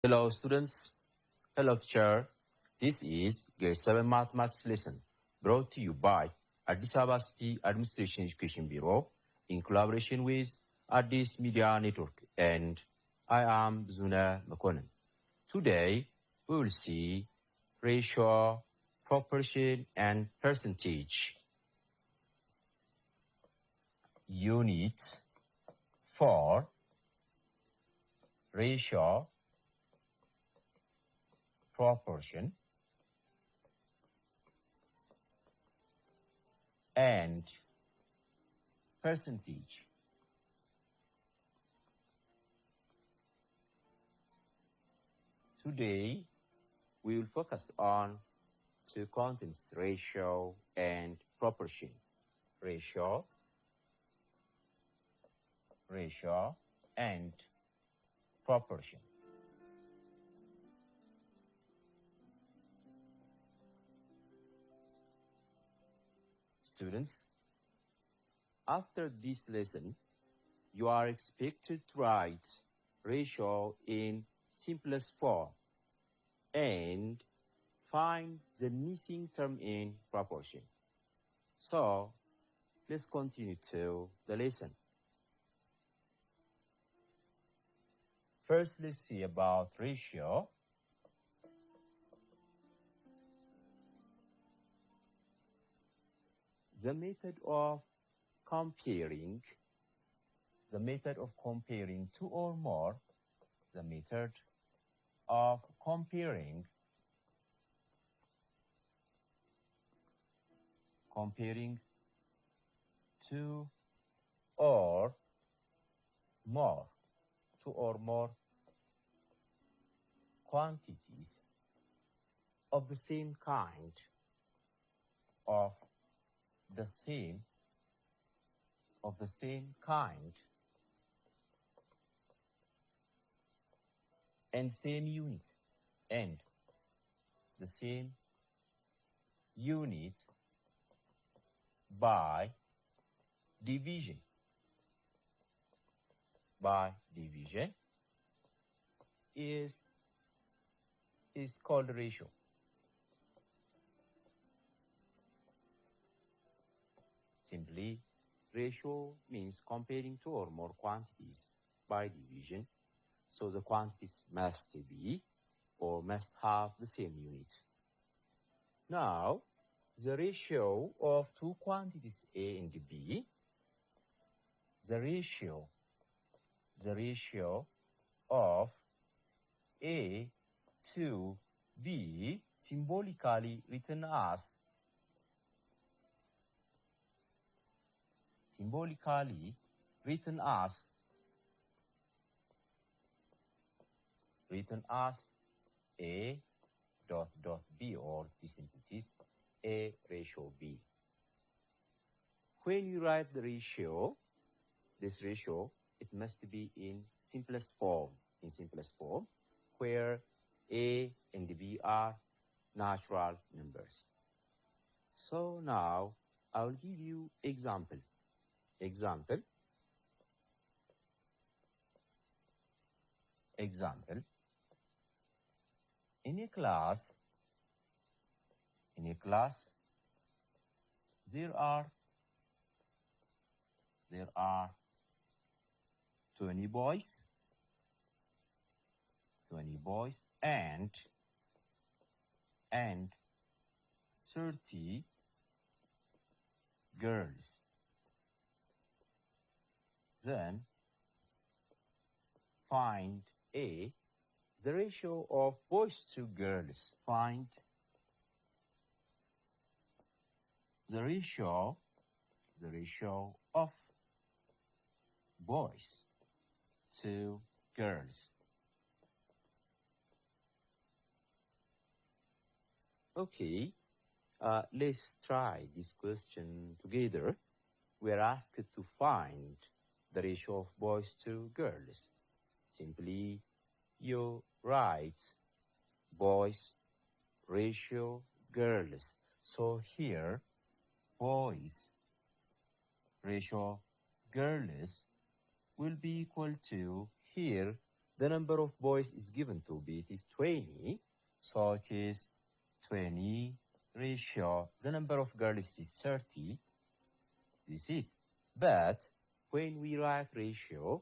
Hello students, hello teacher. This is grade 7 mathematics lesson brought to you by Addis Ababa City Administration Education Bureau in collaboration with Addis Media Network, and I am Zuna Makonnen. Today we will see ratio, proportion and percentage. Unit 4, ratio, proportion and percentage. Today we will focus on two contents, ratio and proportion. Ratio and proportion. Students, after this lesson, you are expected to write ratio in simplest form and find the missing term in proportion. So, let's continue to the lesson. First, let's see about ratio. The method of comparing two or more, the method of comparing two or more quantities of the same kind, and same unit by division. Is called ratio. Simply, ratio means comparing two or more quantities by division, so the quantities must have the same unit. Now, the ratio of two quantities A and B, the ratio of A to B, symbolically written as A dot B, or this is A ratio B. When you write the ratio, this ratio, it must be in simplest form, where A and B are natural numbers. So now I will give you example. In a class, there are 20 boys and 30 girls. Then find the ratio of boys to girls. Find the ratio of boys to girls. Okay, let's try this question together. We are asked to find the ratio of boys to girls. Simply, you write boys ratio girls. So here, boys ratio girls will be equal to, here the number of boys is given to be, it is 20. So it is 20 ratio. The number of girls is 30. This is it. But when we write ratio,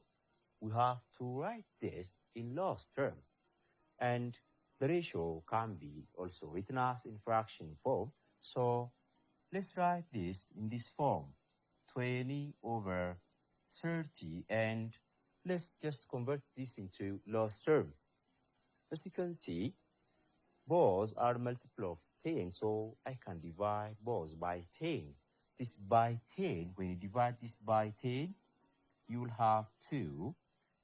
we have to write this in lowest term. And the ratio can be also written as in fraction form. So let's write this in this form. 20 over 30, and let's just convert this into lowest term. As you can see, both are multiple of 10, so I can divide both by 10. This by 10, when you divide this by 10, you will have 2,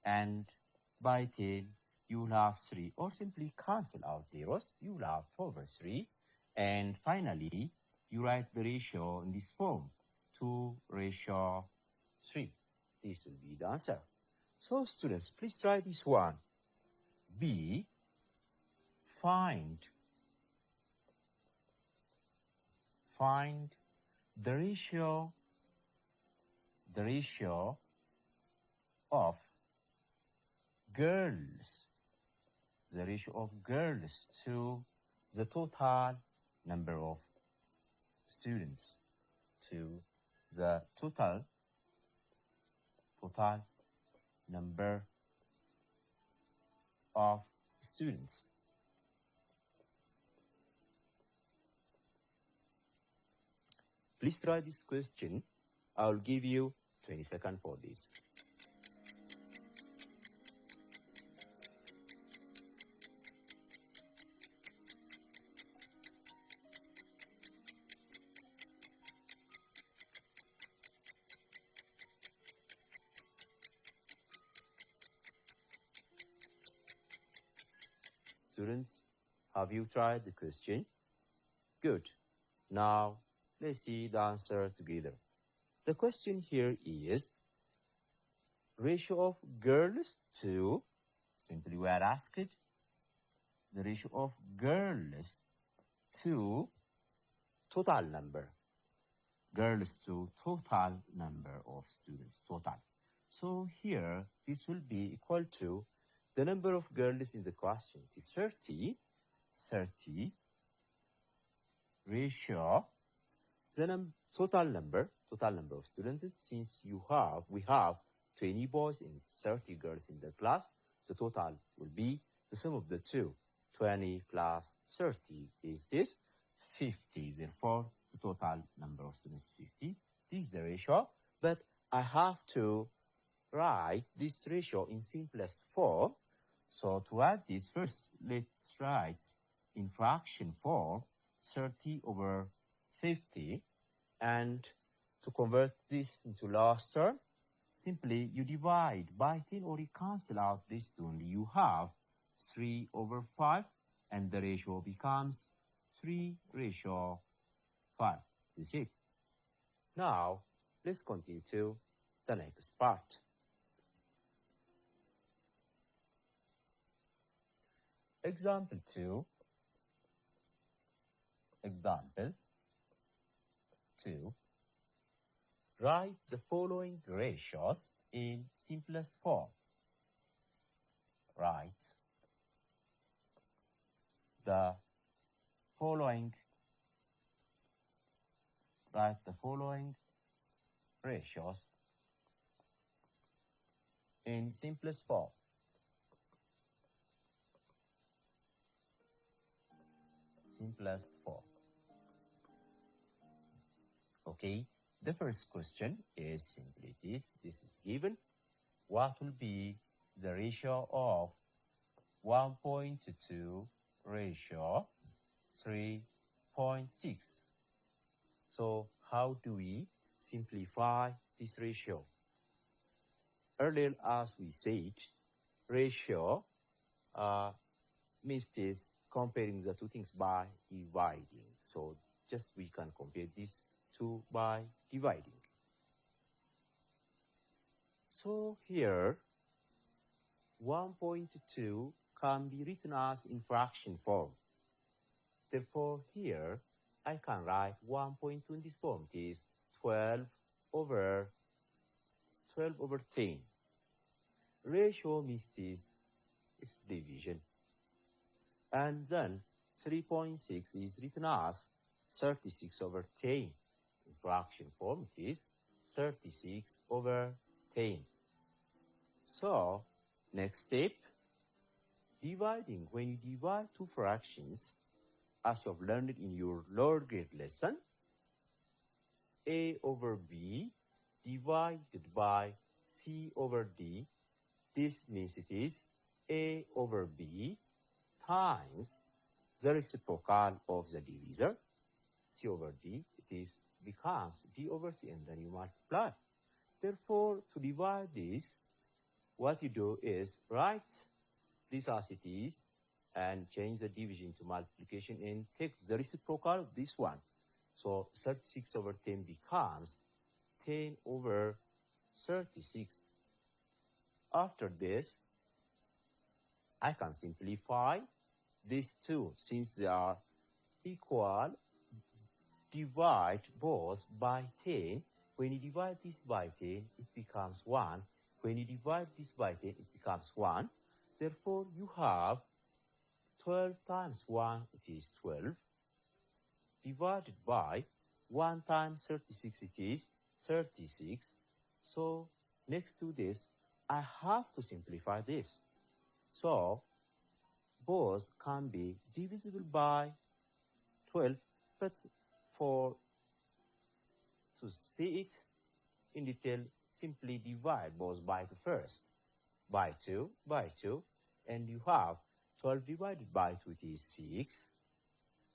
and by 10, you will have 3, or simply cancel out zeros, you will have 2 over 3, and finally, you write the ratio in this form, 2 ratio 3. This will be the answer. So students, please try this one. B, find the ratio of girls, to the total number of students, to the total number of students. Please try this question. I will give you 20 seconds for this. Students, have you tried the question? Good. Now, let's see the answer together. The question here is ratio of girls to, simply we are asked, the ratio of girls to total number. Girls to total number of students, total. So here, this will be equal to the number of girls in the question. It is 30 ratio, the total number of students, since we have 20 boys and 30 girls in the class, the total will be the sum of the two. 20 plus 30 is this 50. Therefore, the total number of students is 50. This is the ratio, but I have to write this ratio in simplest form. So to add this, first let's write in fraction form 30 over 50, and to convert this into last term, simply you divide by 10 or you cancel out this two, only you have 3 over 5, and the ratio becomes 3 ratio 5. This is it. Now, let's continue to the next part. Example 2. Write the following ratios in simplest form. Write the following ratios in simplest form. Okay, the first question is simply this. This is given. What will be the ratio of 1.2 ratio 3.6? So how do we simplify this ratio? Earlier, as we said, ratio means this comparing the two things by dividing. So just we can compare these two by dividing. So here, 1.2 can be written as in fraction form. Therefore, here I can write 1.2 in this form. It is 12 over 10. Ratio means this its division. And then 3.6 is written as 36 over 10. In fraction form, it is 36 over 10. So, next step, dividing. When you divide two fractions, as you have learned in your lower grade lesson, A over B divided by C over D. This means it is A over B times the reciprocal of the divisor, C over D. It becomes D over C, and then you multiply. Therefore, to divide this, what you do is write this as it is and change the division to multiplication and take the reciprocal of this one. So 36 over 10 becomes 10 over 36. After this, I can simplify these two. Since they are equal, divide both by 10. When you divide this by 10, it becomes 1. When you divide this by 10, it becomes 1. Therefore, you have 12 times 1, it is 12. Divided by 1 times 36, it is 36. So, next to this, I have to simplify this. So, both can be divisible by 12, but to see it in detail, simply divide both by the first. By 2, and you have 12 divided by 2, it is 6.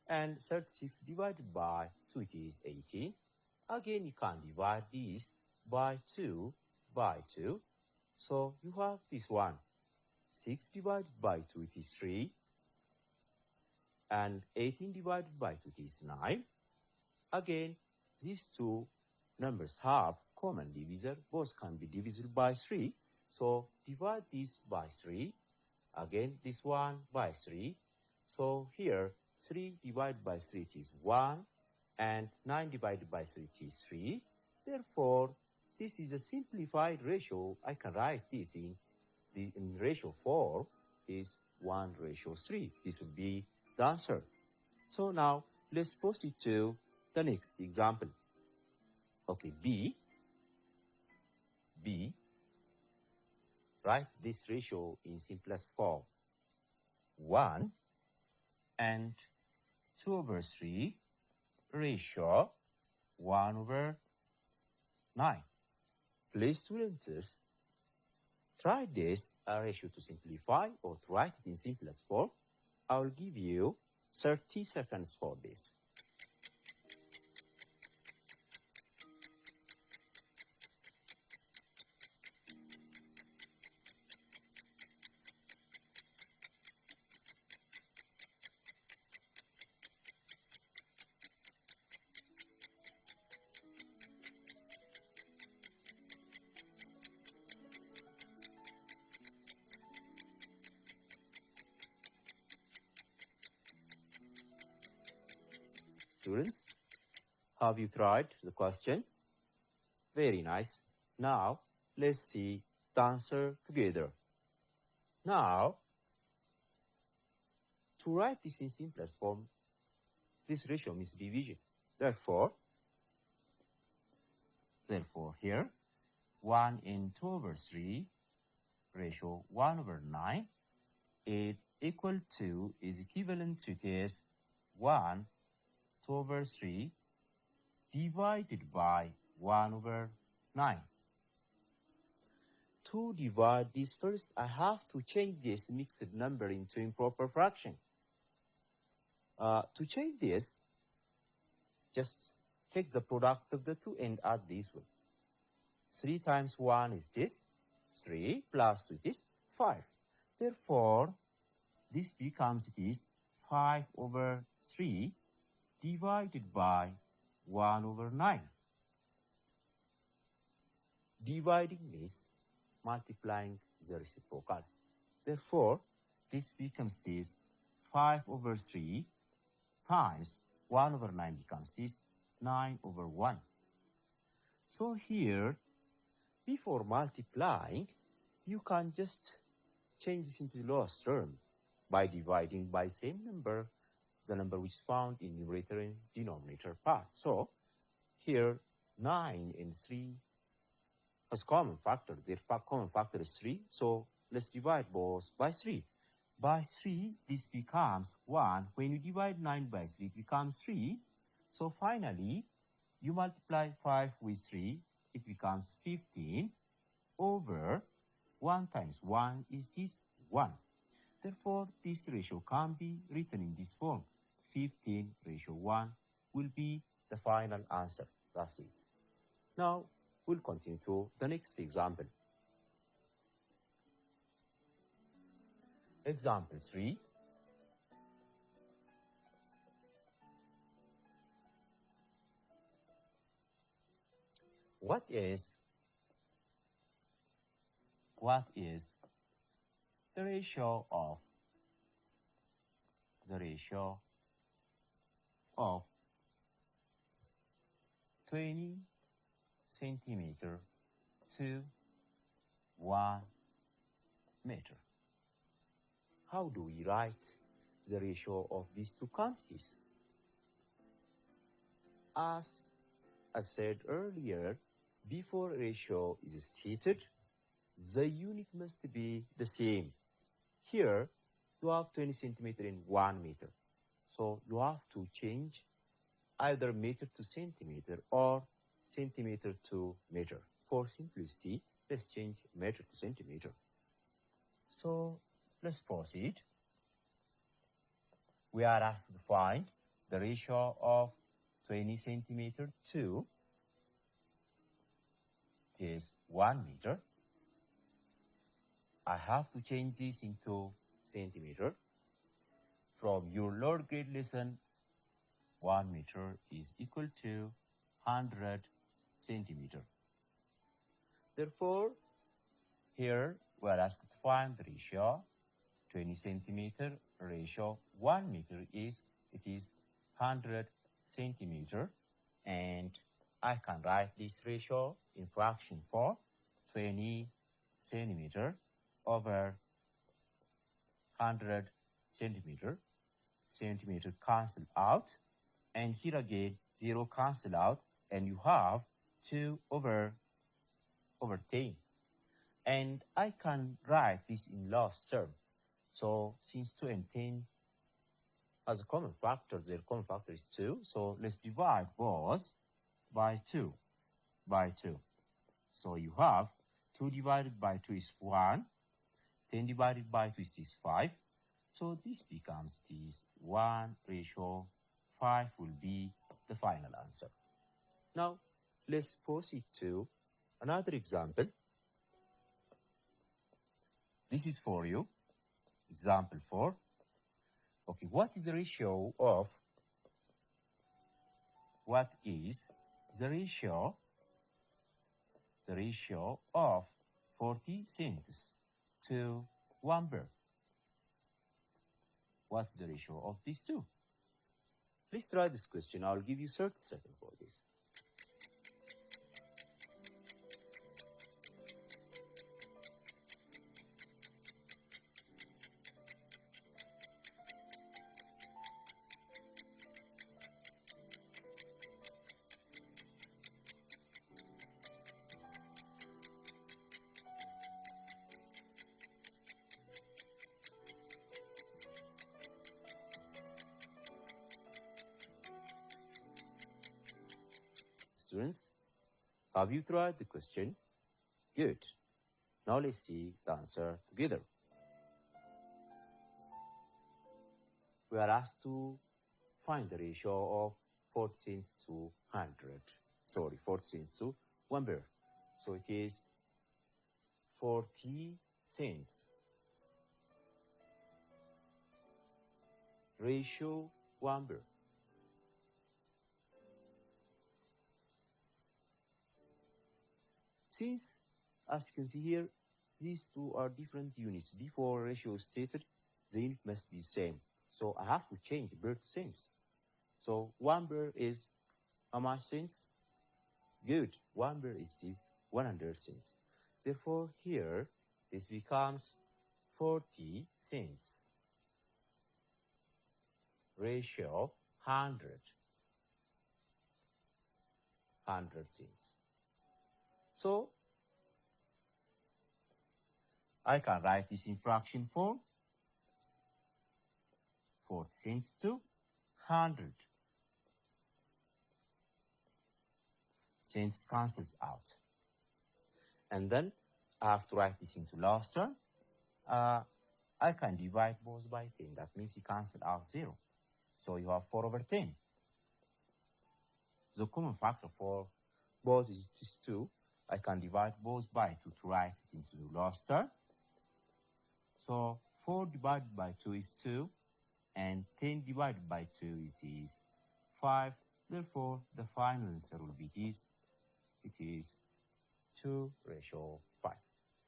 And 36 divided by 2, it is 18. Again, you can divide this by 2. So, you have this one. 6 divided by 2, it is 3. And 18 divided by 2, it is 9. Again, these two numbers have common divisor. Both can be divisible by 3. So, divide this by 3. Again, this one by 3. So, here, 3 divided by 3, it is 1. And 9 divided by 3, it is 3. Therefore, this is a simplified ratio. I can write this in ratio 4 is 1:3. This will be the answer. So, now, let's proceed to the next example. Okay, B. Write this ratio in simplest form. 1 and 2/3 ratio 1/9. Please, students, try this ratio to simplify or to write it in simplest form. I will give you 30 seconds for this. Students, have you tried the question? Very nice. Now, let's see the answer together. Now, to write this in simplest form, this ratio means division. Therefore, here, 1 and 2/3 ratio 1/9 is equal to, is equivalent to this 1/2/3 divided by 1/9. To divide this first, I have to change this mixed number into improper fraction. To change this, just take the product of the two and add this one. 3 times 1 is this, 3 plus 2 is 5. Therefore, this becomes, it is 5/3 divided by 1/9. Dividing means multiplying the reciprocal. Therefore, this becomes this 5/3 times 1/9 becomes this 9/1. So here, before multiplying, you can just change this into the lowest term by dividing by same number, the number which is found in numerator and denominator part. So here 9 and 3 has common factor. Their common factor is 3. So let's divide both by 3. By 3, this becomes 1. When you divide 9 by 3, it becomes 3. So finally, you multiply 5 with 3, it becomes 15 over 1 times 1 is this 1. Therefore, this ratio can be written in this form. 15:1 will be the final answer. That's it. Now, we'll continue to the next example. Example 3. What is the ratio of 20 centimeter to 1 meter? How do we write the ratio of these two quantities? As I said earlier, before ratio is stated, the unit must be the same. Here, you have 20 centimeter and 1 meter. So you have to change either meter to centimeter or centimeter to meter. For simplicity, let's change meter to centimeter. So let's proceed. We are asked to find the ratio of 20 centimeter to is 1 meter. I have to change this into centimeter. From your lower grade lesson, 1 meter is equal to 100 centimeter. Therefore, here we are asked to find the ratio 20 centimeter ratio 1 meter is 100 centimeter, and I can write this ratio in fraction form. 20 centimeter over 100 centimeter. Centimeter cancel out, and here again 0 cancel out, and you have 2 over 10. And I can write this in lowest term. So since 2 and 10 has a common factor, their common factor is 2. So let's divide both by 2. So you have 2 divided by 2 is 1. 10 divided by 2 is 5. So this becomes this 1:5 will be the final answer. Now, let's proceed to another example. This is for you. Example 4. Okay, what is the ratio of 40 cents to 1 bird? What's the ratio of these two? Please try this question. I'll give you 30 seconds for this. Students, have you tried the question? Good. Now let's see the answer together. We are asked to find the ratio of 40 cents to 40 cents to 1 bird. So it is 40 cents ratio 1 bird. Since, as you can see here, these two are different units. Before ratio is stated, the unit must be the same. So I have to change bird to cents. So 1 bird is how much cents? Good. 1 bird is this 100 cents. Therefore, here, this becomes 40 cents. Ratio 100. 100 cents. So I can write this in fraction form. 40 cents to 100. Cents cancels out. And then I have to write this into last term. I can divide both by 10. That means you cancel out 0. So you have 4 over 10. The common factor for both is 2. I can divide both by 2 to write it into the last term. So 4 divided by 2 is 2. And 10 divided by 2 is 5. Therefore, the final answer will be this. It is 2:5.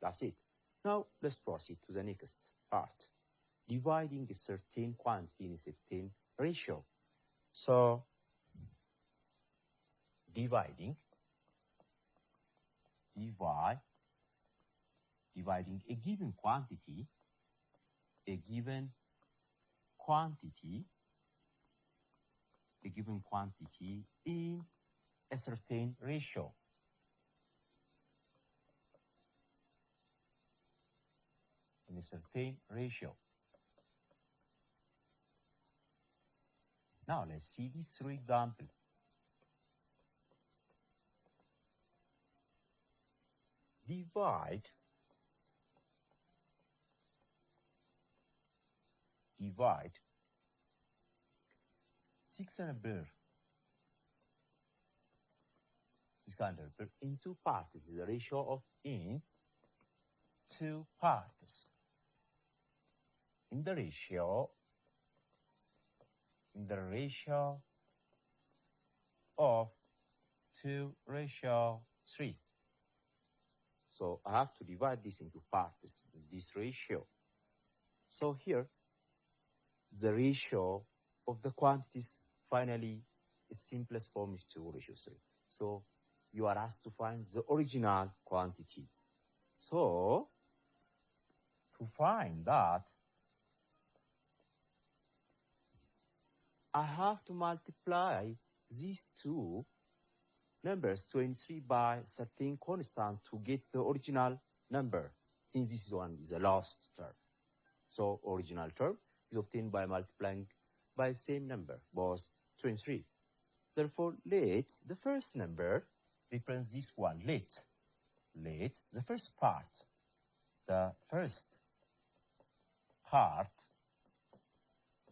That's it. Now, let's proceed to the next part. Dividing a certain quantity in a certain ratio. So, dividing a given quantity in a certain ratio. In a certain ratio. Now let's see these 3 examples. Divide 600 birr into parts. This is the ratio of in 2 parts. In the ratio of 2:3. So I have to divide this into parts, this ratio. So here, the ratio of the quantities, finally, its simplest form is 2:3. So you are asked to find the original quantity. So to find that, I have to multiply these 2 numbers, 23, by certain constant to get the original number, since this one is the last term. So original term is obtained by multiplying by same number, both 23. Therefore, let the first number represents this one. Let the first part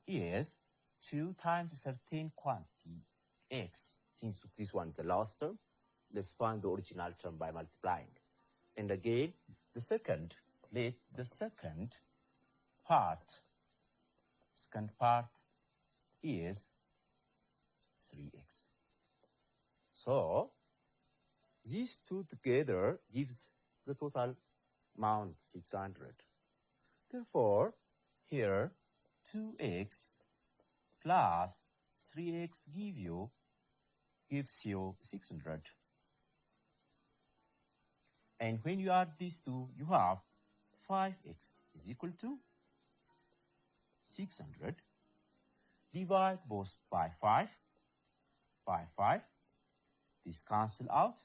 is 2 times a certain quantity x. Since this one is the last term, let's find the original term by multiplying. And again, let the second part is 3x. So these 2 together gives the total amount 600. Therefore, here 2x plus 3x gives you 600. And when you add these 2, you have 5x is equal to 600. Divide both by 5. 5. This cancel out.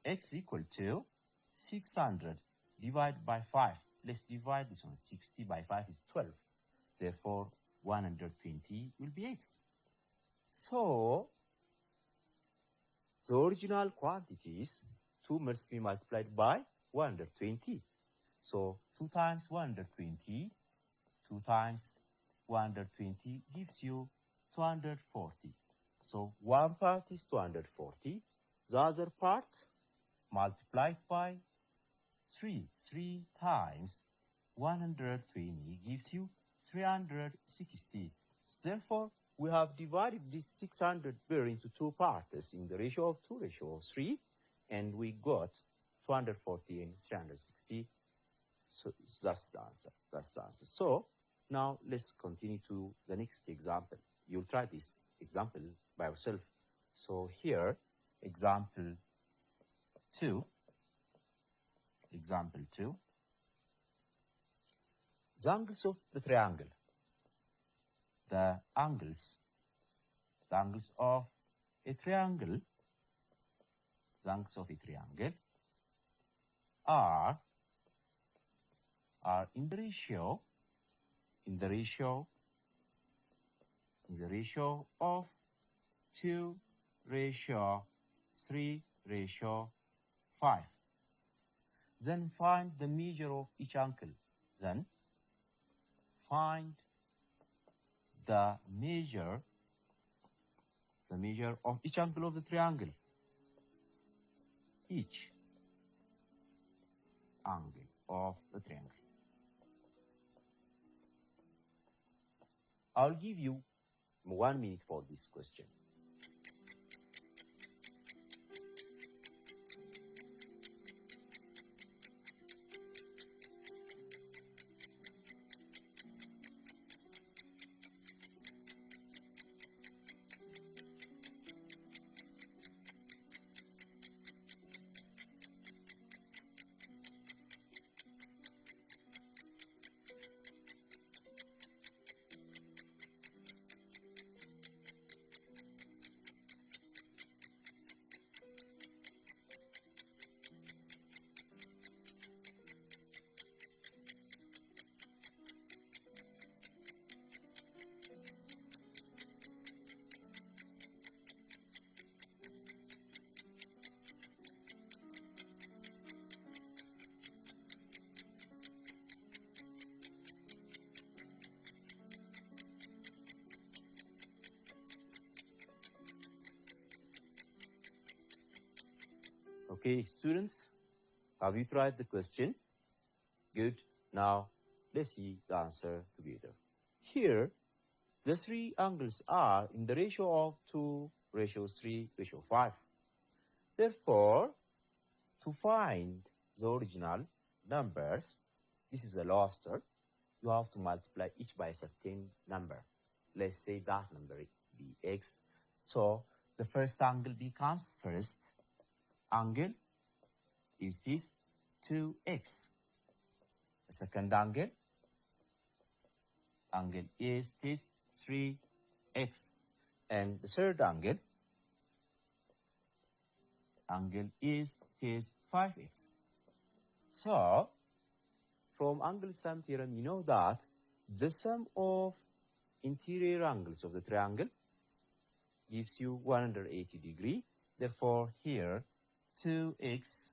X equal to 600 divided by 5. Let's divide this one. 60 by 5 is 12. Therefore, 120 will be x. So, the original quantities 2 must be multiplied by 120. So 2 times 120 gives you 240. So one part is 240. The other part multiplied by 3. 3 times 120 gives you 360. Therefore, we have divided this 600 birr into 2 parts in the ratio of 2:3, and we got 240 and 360. So that's the answer. So now let's continue to the next example. You'll try this example by yourself. So here, example 2. The angles of the triangle. The angles of a triangle, the angles of a triangle are in the ratio of 2:3:5. Then find the measure of each angle. Then find the measure of each angle of the triangle. Each angle of the triangle. I'll give you 1 minute for this question. Okay, students, have you tried the question? Good. Now, let's see the answer together. Here, the three angles are in the ratio of 2:3:5. Therefore, to find the original numbers, this is a lowest, you have to multiply each by a certain number. Let's say that number be x. So, the first angle becomes angle is this 2x. The second angle is this 3x. And the third angle is this 5x. So, from angle sum theorem, you know that the sum of interior angles of the triangle gives you 180 degrees. Therefore, here 2x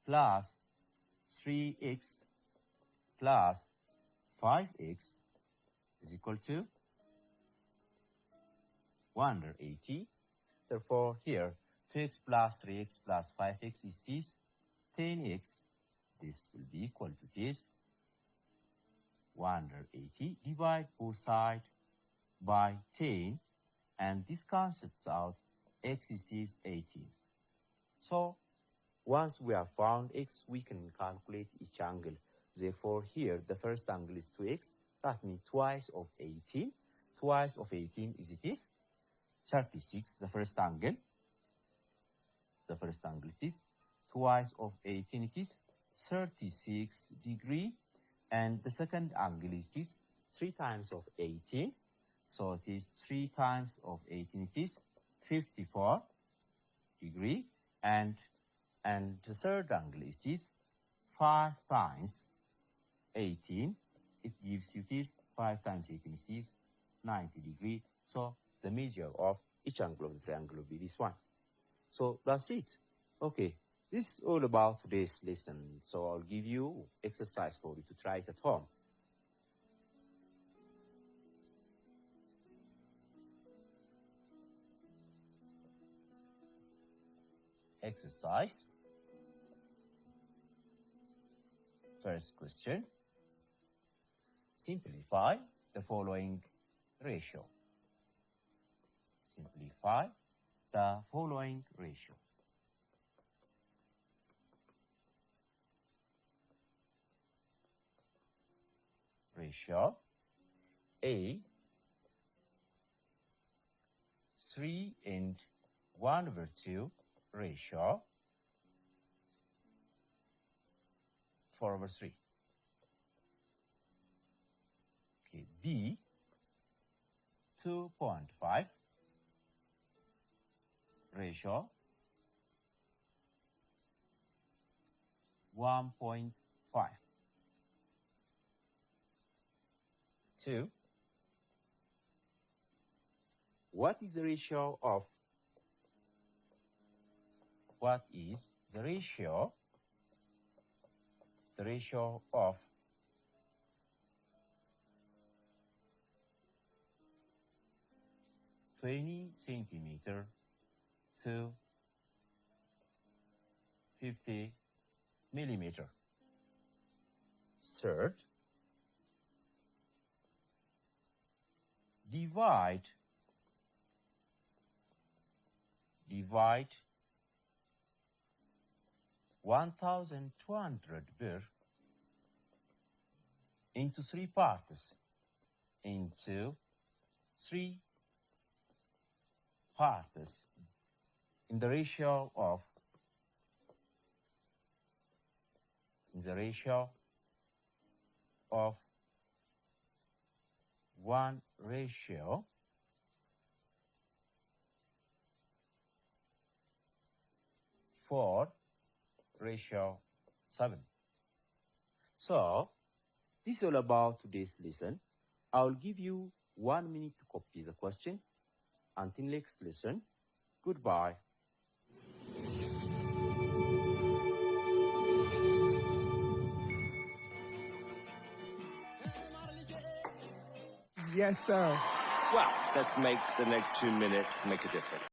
plus 3x plus 5x is equal to 180. Therefore, here 2x plus 3x plus 5x is this 10x. This will be equal to this 180. Divide both sides by 10, and this cancels out. X is this 18. So, once we have found x, we can calculate each angle. Therefore, here the first angle is 2x. That means twice of 18. Twice of 18 is 36. The first angle is this. Twice of 18 it is 36 degrees. And the second angle is this. 3 times of 18. So it is 3 times of 18 it is 54 degrees. And the third angle is this 5 times 18. It gives you this 5 times 18 is this 90 degrees. So the measure of each angle of the triangle will be this one. So that's it. Okay, this is all about today's lesson. So I'll give you exercise for you to try it at home. Exercise. First question. Simplify the following ratio. Simplify the following ratio. Ratio A 3 and 1/2 ratio 4/3. B 2.5 ratio 1.5. 2. What is the ratio of 20 centimeter to 50 millimeter? Third, divide 1,200 birr into 3 parts, in the ratio of 1 ratio 4:7. So, this is all about today's lesson. I will give you 1 minute to copy the question. Until next lesson, goodbye. Yes, sir. Well, let's make the next 2 minutes make a difference.